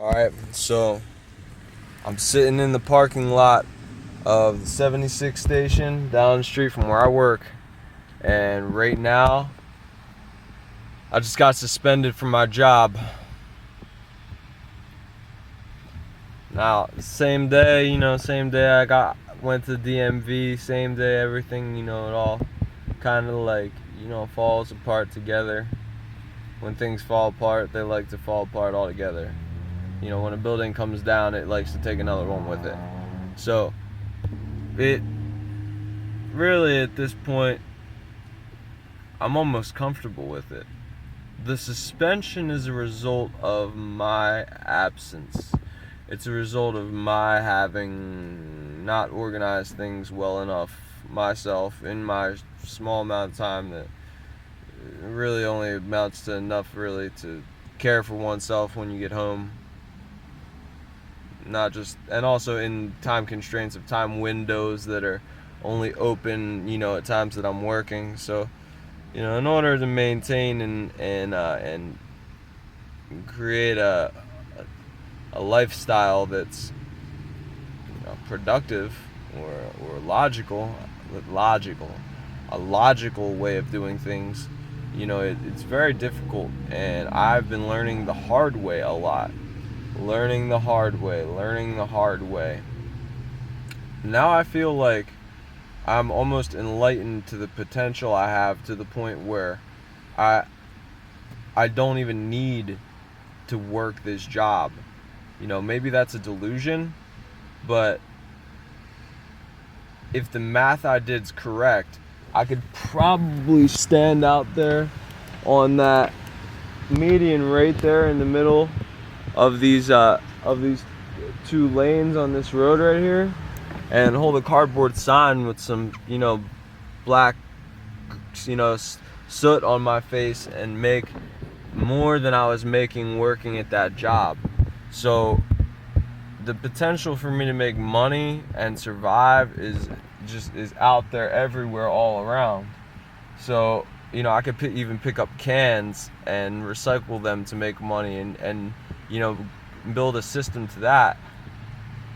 Alright, so I'm sitting in the parking lot of the 76 station down the street from where I work, and right now I just got suspended from my job. Now, same day, same day went to DMV, same day everything, it all kind of like, falls apart together. When things fall apart, they like to fall apart all together. When a building comes down, it likes to take another one with it. So, it really, at this point, I'm almost comfortable with it. The suspension is a result of my absence. It's a result of my having not organized things well enough myself in my small amount of time that really only amounts to enough really to care for oneself when you get home. Not just, and also in time constraints of time windows that are only open, at times that I'm working. So, in order to maintain and create a lifestyle that's productive or logical, a logical way of doing things, it's very difficult, and I've been learning the hard way a lot. Learning the hard way. Now I feel like I'm almost enlightened to the potential I have, to the point where I don't even need to work this job. Maybe that's a delusion, but if the math I did's correct, I could probably stand out there on that median right there in the middle of these two lanes on this road right here, and hold a cardboard sign with some black soot on my face and make more than I was making working at that job. So the potential for me to make money and survive is out there everywhere, all around. So I could even pick up cans and recycle them to make money, and build a system to that.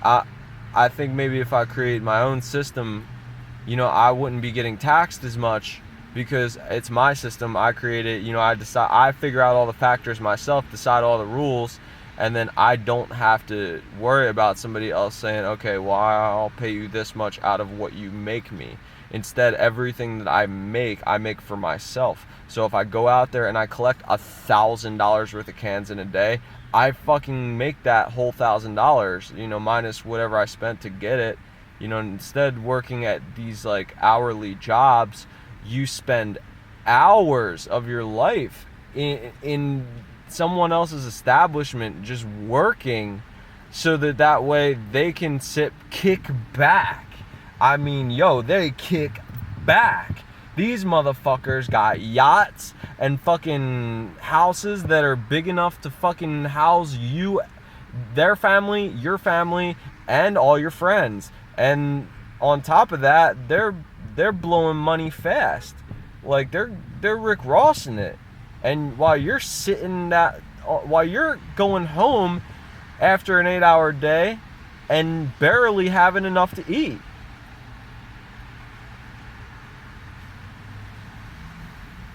I think maybe if I create my own system, I wouldn't be getting taxed as much, because it's my system. I create it. I figure out all the factors myself, decide all the rules, and then I don't have to worry about somebody else saying, okay, well, I'll pay you this much out of what you make me. Instead, everything that I make for myself. So if I go out there and I collect $1,000 worth of cans in a day, I fucking make that whole $1,000, minus whatever I spent to get it. Instead, working at these like hourly jobs, you spend hours of your life in someone else's establishment, just working, so that way they can kick back. I mean, they kick back. These motherfuckers got yachts and fucking houses that are big enough to fucking house you, their family, your family, and all your friends. And on top of that, they're blowing money fast. Like they're Rick Rossing it. And while you're going home after an 8-hour day and barely having enough to eat.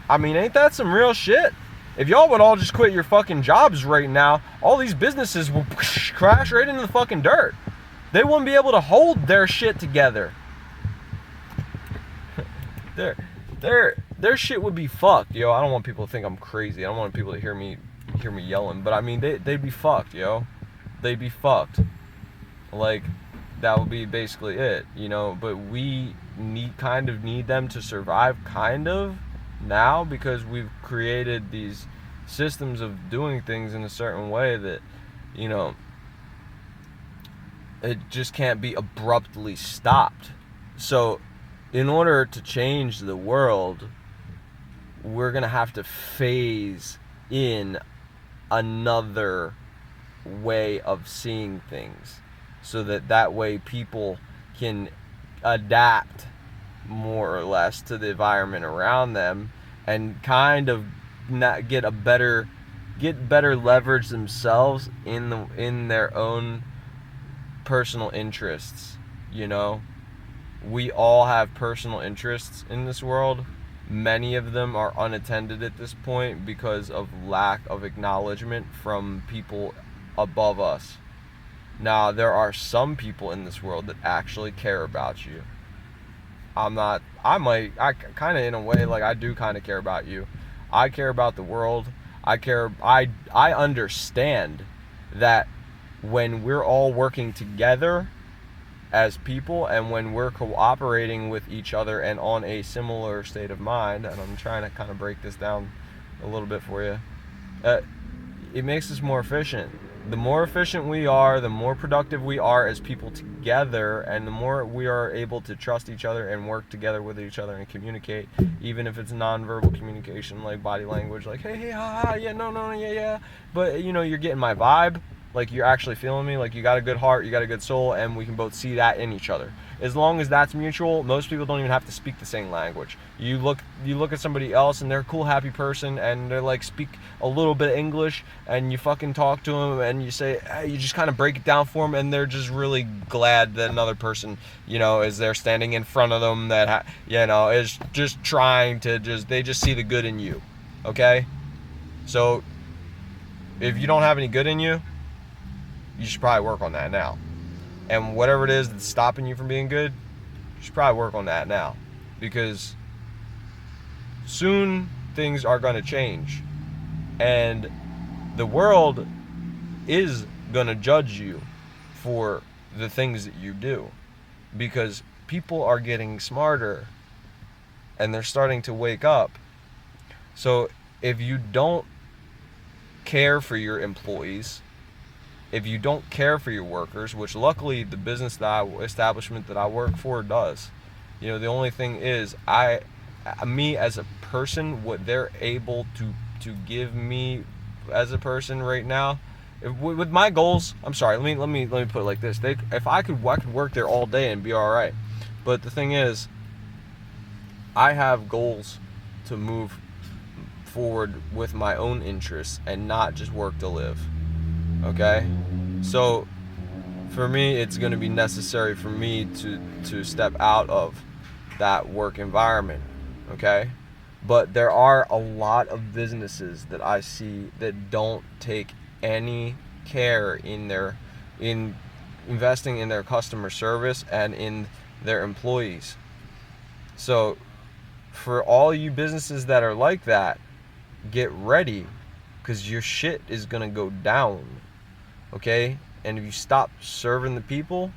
I mean, ain't that some real shit? If y'all would all just quit your fucking jobs right now, all these businesses will crash right into the fucking dirt. They wouldn't be able to hold their shit together. Their shit would be fucked, yo. I don't want people to think I'm crazy. I don't want people to hear me yelling, but I mean, they'd be fucked, yo. They'd be fucked. Like, that would be basically it, But we kind of need them to survive, kind of, now, because we've created these systems of doing things in a certain way that, it just can't be abruptly stopped. So, in order to change the world, we're gonna have to phase in another way of seeing things, so that way people can adapt more or less to the environment around them, and kind of not get a better get better leverage themselves in their own personal interests. You know, we all have personal interests in this world. Many of them are unattended at this point because of lack of acknowledgement from people above us. Now, there are some people in this world that actually care about you. I kind of, in a way, like, I do kind of care about you. I care about the world. I understand that when we're all working together as people, and when we're cooperating with each other and on a similar state of mind, and I'm trying to kind of break this down a little bit for you, it makes us more efficient. The more efficient we are, the more productive we are as people together, and the more we are able to trust each other and work together with each other and communicate, even if it's nonverbal communication like body language, like hey, ha, yeah, no, yeah, but you're getting my vibe. Like, you're actually feeling me, like you got a good heart, you got a good soul, and we can both see that in each other. As long as that's mutual, most people don't even have to speak the same language. You look at somebody else and they're a cool, happy person, and they're like, speak a little bit of English, and you fucking talk to them, and you say, hey, you just kind of break it down for them, and they're just really glad that another person, is there standing in front of them that, is just trying to they just see the good in you, okay? So, if you don't have any good in you, you should probably work on that now. And whatever it is that's stopping you from being good, you should probably work on that now. Because soon things are going to change. And the world is going to judge you for the things that you do. Because people are getting smarter and they're starting to wake up. So if you don't care for your employees, if you don't care for your workers, which luckily the establishment that I work for does, the only thing is, me as a person, what they're able to give me as a person right now, with my goals, I'm sorry, let me put it like this: if I could work there all day and be all right. But the thing is, I have goals to move forward with my own interests and not just work to live. Okay? So for me, it's going to be necessary for me to step out of that work environment. Okay? But there are a lot of businesses that I see that don't take any care in investing in their customer service and in their employees. So for all you businesses that are like that, get ready, because your shit is going to go down. Okay? And if you stop serving the people,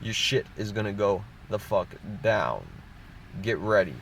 your shit is going to go the fuck down. Get ready.